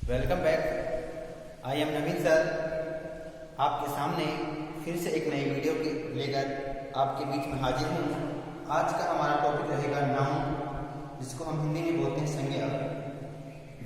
Welcome back. I am Naveen sir, आपके सामने फिर से एक नई वीडियो के लेकर आपके बीच में हाजिर हूँ। आज का हमारा टॉपिक रहेगा नाउन, जिसको हम हिंदी में बोलते हैं संज्ञा।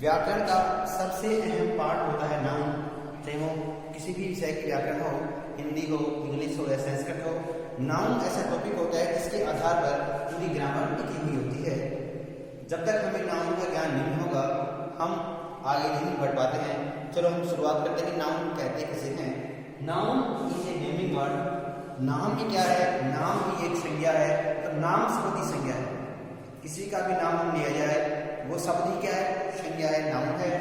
व्याकरण का सबसे अहम पार्ट होता है नाउन, चाहे वो किसी भी विषय की व्याकरण हो, हिंदी हो, इंग्लिश हो या संस्कृत हो। नाउन ऐसा टॉपिक होता है जिसके आधार पर पूरी ग्रामर लिखी हुई होती है। जब तक हमें नाउन का ज्ञान नहीं होगा हम आगे नहीं बढ़ पाते हैं। चलो हम शुरुआत करते हैं कि नाउन कहते किसे हैं। Noun is a naming word. नाम ही क्या है? नाम ही एक संज्ञा है। तो नाम शब्द ही संज्ञा है। किसी का भी नाम हम लिया जाए वो शब्द ही क्या है? संज्ञा है, नाउन है।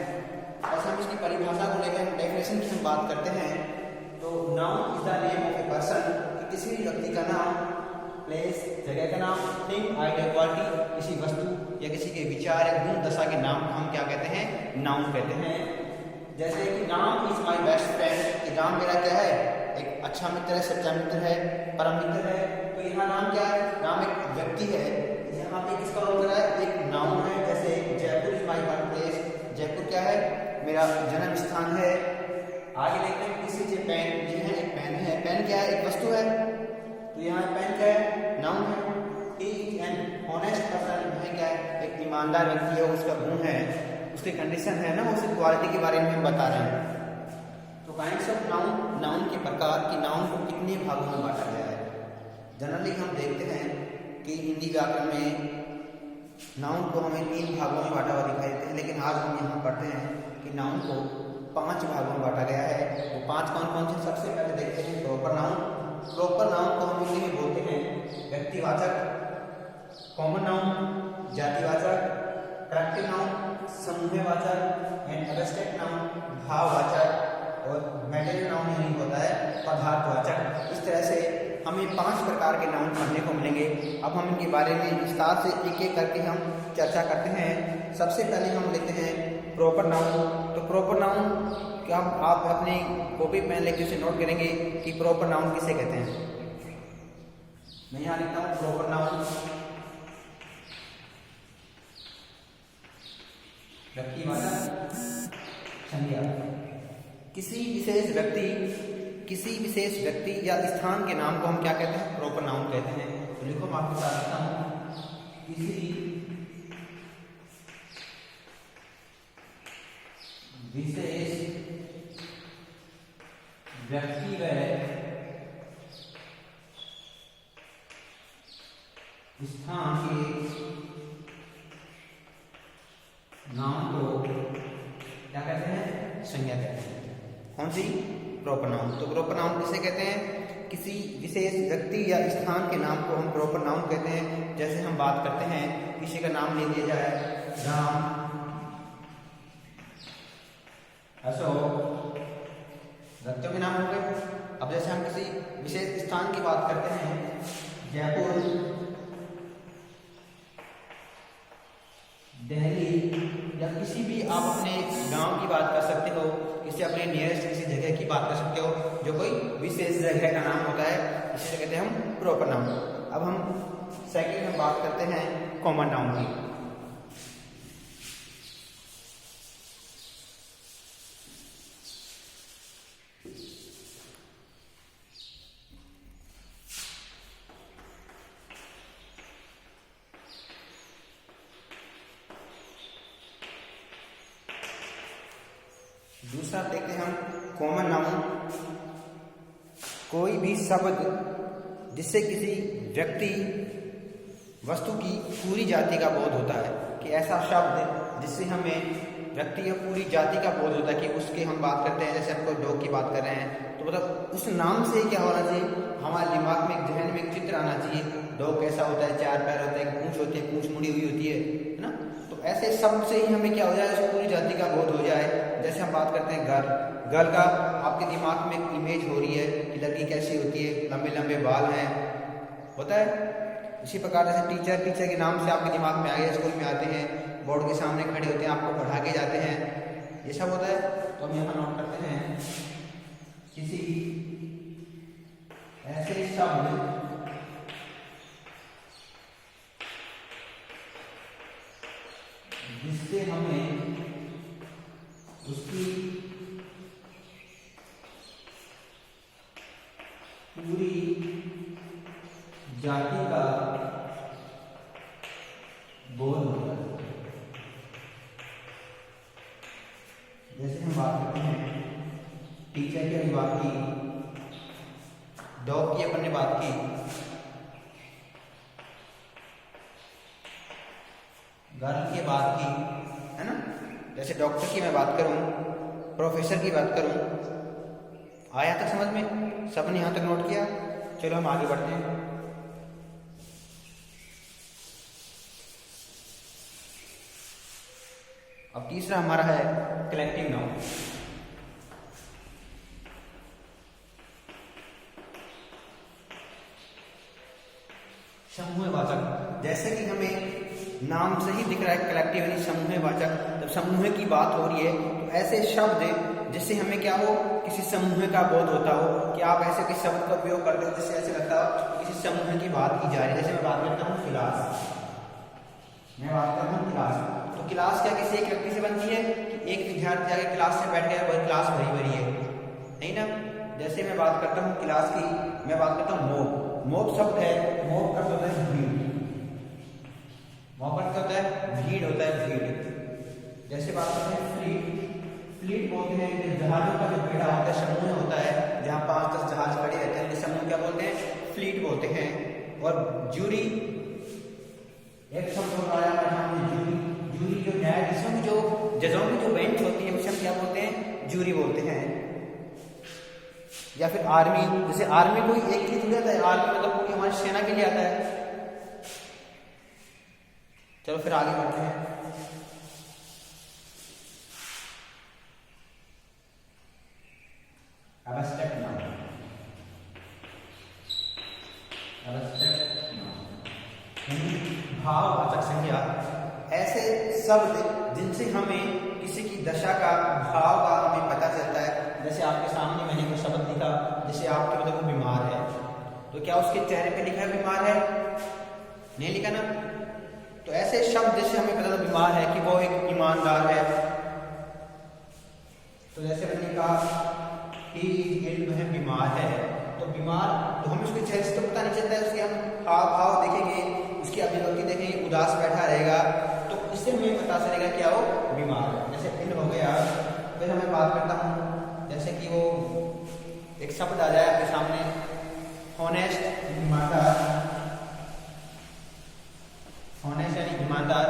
और हम इसकी परिभाषा को लेकर डेफिनेशन की हम बात करते हैं तो noun is the name of a person. किसी भी व्यक्ति का नाम, प्लेस, जगह का नाम, थिंग, आइडिया, क्वालिटी, किसी वस्तु या किसी के विचार या गुण दशा के नाम को हम क्या कहते हैं? नाउन कहते हैं। जैसे कि नाम इज माय बेस्ट फ्रेंड, कि नाम मेरा क्या है? एक अच्छा मित्र है, सच्चा मित्र है, परम मित्र है। तो यहाँ नाम क्या है? नाम एक व्यक्ति है। यहाँ पे किसका रोल कर रहा है? एक नाउन है। जैसे Jaipur is my birth place, Jaipur क्या है? मेरा जन्म स्थान है। आगे देखते हैं किसी से पेन, ये है एक पेन है। पेन क्या है? एक वस्तु है। तो यहाँ पेन क्या है? नाउन है। He is an honest person, है क्या है? एक ईमानदार व्यक्ति है, उसका गुण है, उसकी कंडीशन है ना, उसकी क्वालिटी के बारे में हम बता रहे हैं। तो काइंड्स ऑफ नाउन, नाउन के प्रकार कि नाउन को कितने भागों में बांटा गया है। जनरली हम देखते हैं कि हिंदी व्याकरण में नाउन को हमें 3 भागों में बांटा हुआ दिखाई देते हैं, लेकिन आज हम यहाँ पढ़ते हैं कि नाउन को 5 भागों में बांटा गया है। वो 5 कौन कौन से? सबसे पहले देखते हैं प्रॉपर नाउन। प्रॉपर नाउन को हम हिंदी में बोलते हैं व्यक्तिवाचक, कॉमन नाउन जातिवाचक, करेक्टिव नाउन समूहवाचक एंड एब्स्ट्रैक्ट नाउन भाववाचक, और मैटेरियल नाउन यानी होता है पदार्थवाचक। इस तरह से हमें 5 प्रकार के नाउन पढ़ने को मिलेंगे। अब हम इनके बारे में विस्तार से एक एक करके हम चर्चा करते हैं। सबसे पहले हम लेते हैं प्रॉपर नाउन। तो प्रॉपर नाउन क्या आप अपनी कॉपी पेन लेके उसे नोट करेंगे कि प्रॉपर नाउन किसे कहते हैं। मैं यहाँ लिखता हूँ प्रॉपर नाउन व्यक्तिवाचक संज्ञा। किसी विशेष व्यक्ति या स्थान के नाम को हम क्या कहते हैं? प्रॉपर नाउन कहते हैं। तो लिखो, मैं आपके साथ लिखता हूँ किसी विशेष व्यक्ति व स्थान के नाम को क्या कहते हैं? संज्ञा कहते हैं। कौन सी? Proper noun. तो प्रॉपर नाउन किसे कहते हैं? किसी विशेष व्यक्ति या स्थान के नाम को हम प्रॉपर नाउन कहते हैं। जैसे हम बात करते हैं, किसी का नाम ले लिया जाए राम, अशोक, व्यक्तियों के नाम हो गए। अब जैसे हम किसी विशेष स्थान की बात करते हैं, जयपुर, दिल्ली, या किसी भी आप अपने गांव की बात कर सकते हो, किसी अपने नियरेस्ट किसी जगह की बात कर सकते हो जो कोई विशेष जगह का नाम होता है, इसे कहते हैं हम प्रॉपर नाउन। अब हम सेकंड में बात करते हैं कॉमन नाउन की। दूसरा देखते हैं हम कॉमन नाउन। कोई भी शब्द जिससे किसी व्यक्ति वस्तु की पूरी जाति का बोध होता है, कि ऐसा शब्द जिससे हमें व्यक्ति या पूरी जाति का बोध होता है, कि उसके हम बात करते हैं, जैसे हम कोई डॉग की बात कर रहे हैं तो मतलब उस नाम से क्या होना चाहिए? हमारे दिमाग में, जहन में एक चित्र आना चाहिए। डॉग कैसा होता है? 4 पैर होते हैं, पूंछ होती है, पूंछ मुड़ी हुई होती है ना। तो ऐसे शब्द से ही हमें क्या हो जाए? उसको पूरी जाति का बोध हो जाए। जैसे हम बात करते हैं गर्ल, गर्ल का आपके दिमाग में एक इमेज हो रही है कि लड़की कैसी होती है, लंबे लंबे बाल हैं, होता है। इसी प्रकार जैसे टीचर, टीचर के नाम से आपके दिमाग में आ गया, स्कूल में आते हैं, बोर्ड के सामने खड़े होते हैं, आपको पढ़ा के जाते हैं, ये सब होता है। तो हम यहाँ नोट करते हैं किसी ऐसे शब्द जिससे हमें जाति का बोध होता है। जैसे हम बात करते हैं टीचर की, अपनी बात की, डॉग की अपन ने बात की, गर्ल की बात की, है ना। जैसे डॉक्टर की मैं बात करूं, प्रोफेसर की बात करूं, आया तक समझ में? सबने यहां तक नोट किया? चलो हम आगे बढ़ते हैं। अब तीसरा हमारा है कलेक्टिव नाउन। समूहवाचक। जैसे कि हमें नाम से ही दिख रहा है कलेक्टिव यानी समूहवाचक, जब समूह की बात हो रही है तो ऐसे शब्द जिससे हमें क्या हो, किसी समूह का बोध होता हो, कि आप ऐसे किसी शब्द का उपयोग करते हो जिससे ऐसे लगता हो किसी समूह की बात की जा रही है। जैसे मैं बात करता हूँ क्लास, मैं बात करता हूँ क्लास, तो क्लास क्या किसी एक व्यक्ति से बनती है कि एक विद्यार्थी जाके क्लास से बैठ गया, वही क्लास भरी भरी है, नहीं ना। जैसे मैं बात करता हूँ क्लास की, मैं बात करता हूँ मोब। मोब शब्द है, मोब का होता है भीड़, मोब का होता है भीड़, होता है भीड़। जैसे बात करते हैं फ्लीट, फ्लीट बोलते हैं जहाजों का जो बेड़ा होता है, समूह होता है जहाँ 5-10 जहाज खड़े रहते हैं, समूह क्या बोलते हैं? फ्लीट बोलते हैं। और जूरी एक शब्द होता है जूरी, जूरी जो न्यायाधीशों की, जो जजों की जो बेंच होती है उसे हम क्या बोलते हैं? जूरी बोलते हैं। या फिर आर्मी, जैसे आर्मी कोई एक के लिए थोड़ी आता है, आर्मी मतलब पूरी हमारी सेना के लिए आता है। चलो फिर आगे बढ़ते हैं। एब्स्ट्रैक्ट नाउन, एब्स्ट्रैक्ट नाउन भाववाचक संज्ञा। ऐसे शब्द जिनसे हमें किसी की दशा का, भाव का हमें पता चलता है। जैसे आपके सामने मैंने कोई शब्द लिखा, जैसे आपके मतलब वो बीमार है, तो क्या उसके चेहरे पे लिखा है बीमार है? नहीं लिखा ना। तो ऐसे शब्द जिससे हमें पता चलता बीमार है कि वो एक ईमानदार है। तो जैसे मैंने कहा ही इज है, बीमार है, तो बीमार, तो हमें उसके चेहरे से तो पता नहीं चलता है, उसके हम हाव भाव देखेंगे, उसकी अभिव्यक्ति देखेंगे, उदास बैठा रहेगा, तो इससे हमें पता चलेगा क्या वो बीमार है। जैसे इन हो गया। फिर हमें बात करता हूँ, जैसे कि वो एक शब्द आ जाए आपके सामने, ऑनेस्ट, ईमानदार। ऑनेस्ट यानी ईमानदार।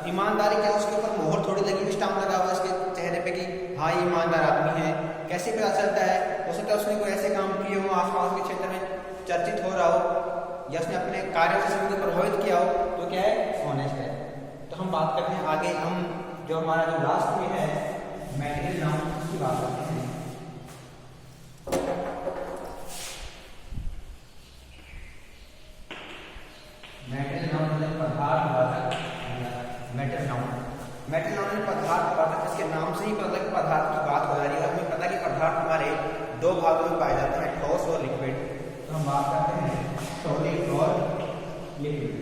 ईमानदारी क्या, उसके ऊपर मोहर थोड़ी लगी हुई, स्टाम्प लगा हुआ उसके चेहरे पे कि हाँ ये ईमानदार आदमी है। कैसे पता चलता है? हो सकता है उसने कोई ऐसे काम किए हो आसपास के क्षेत्र में चर्चित हो रहा हो, या उसने अपने कार्य से सभी को प्रभावित किया हो, तो क्या है? ऑनेस्ट है। तो हम बात करते हैं आगे, हम जो हमारा जो लास्ट में है मैटेरियल नाउन, उसकी बात करते हैं। मैटेरियल नाउन मतलब पदार्थवाचक। मैटेरियल नाउन, मैटेरियल नाउन पदार्थवाचक, इसके नाम से ही पता है पदार्थ की बात हो रही है। हमें पता है कि पदार्थ हमारे दो भागों में पाए जाते हैं, ठोस और लिक्विड। तो हम बात करते हैं सॉलिड और लिक्विड।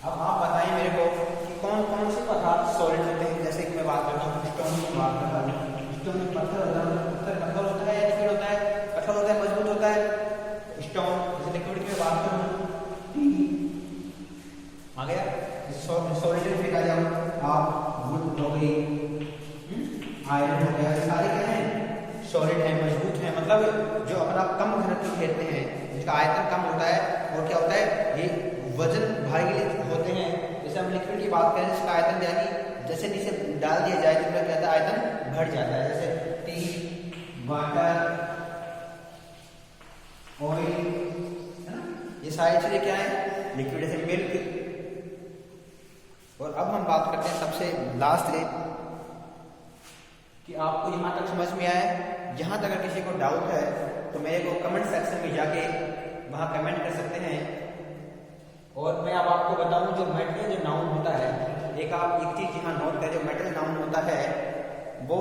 अब आप बताएं मेरे को कि कौन कौन से पदार्थ सॉलिड होते हैं। जैसे कि मैं बात करता हूँ स्टोन की बात करता हूँ, स्टोन पत्थर होता है, पत्थर कठोर होता है या लिक्विड होता है? कठोर होता है, मजबूत होता है स्टोन। जैसे लिक्विड की बात करूँ, आ गया सॉलिड में फेंका जाऊँ, आप वुड हो गई, आयरन हो गया, सारे क्या हैं? सॉलिड है, मजबूत है। मतलब जो अपना कम घनत्व घेरते हैं, जिसका आयतन कम होता है, और क्या होता है? ये वजन भारी के लिए होते हैं। जैसे हम लिक्विड की बात करें, जिसका आयतन यानी जैसे नीचे डाल दिया जाए तो क्या होता है? आयतन घट जाता है। जैसे टी, वाटर, ऑयल, है ना, ये सारी चीजें क्या है? लिक्विड। जैसे मिल्क। और अब हम बात करते हैं सबसे लास्ट में, कि आपको यहाँ तक समझ में आया है। यहाँ तक अगर किसी को डाउट है तो मेरे को कमेंट सेक्शन में जाके वहाँ कमेंट कर सकते हैं। और मैं अब आपको बताऊँ, जो मैटेरियल जो नाउन होता है, एक आप एक चीज यहाँ नोट करें, जो मैटेरियल नाउन होता है वो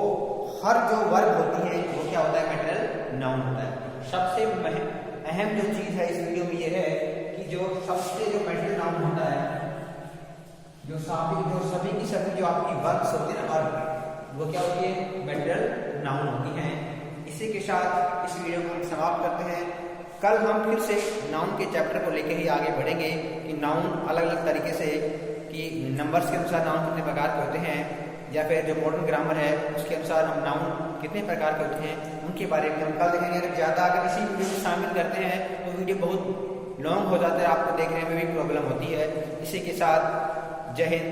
हर जो वर्ग होती है वो क्या होता है? मैटेरियल नाउन होता है। सबसे अहम जो चीज है इस वीडियो में ये है कि जो सबसे जो मैटेरियल नाउन होता है, जो सभी की सभी जो आपकी वर्ग्स होती है ना, वर्ग, वो क्या होती है? मैटेरियल नाउन होती हैं। इसी के साथ इस वीडियो को हम समाप्त करते हैं। कल हम फिर से नाउन के चैप्टर को लेकर ही आगे बढ़ेंगे कि नाउन अलग अलग तरीके से कि नंबर्स के अनुसार नाउन कितने प्रकार के होते हैं, या फिर जो मॉडर्न ग्रामर है उसके अनुसार हम नाउन कितने प्रकार के होते हैं उनके बारे में हम कल देखेंगे। अगर ज़्यादा अगर इसी वीडियो में शामिल करते हैं तो वीडियो बहुत लॉन्ग हो जाता है, आपको देखने में भी प्रॉब्लम होती है। इसी के साथ जय हिंद,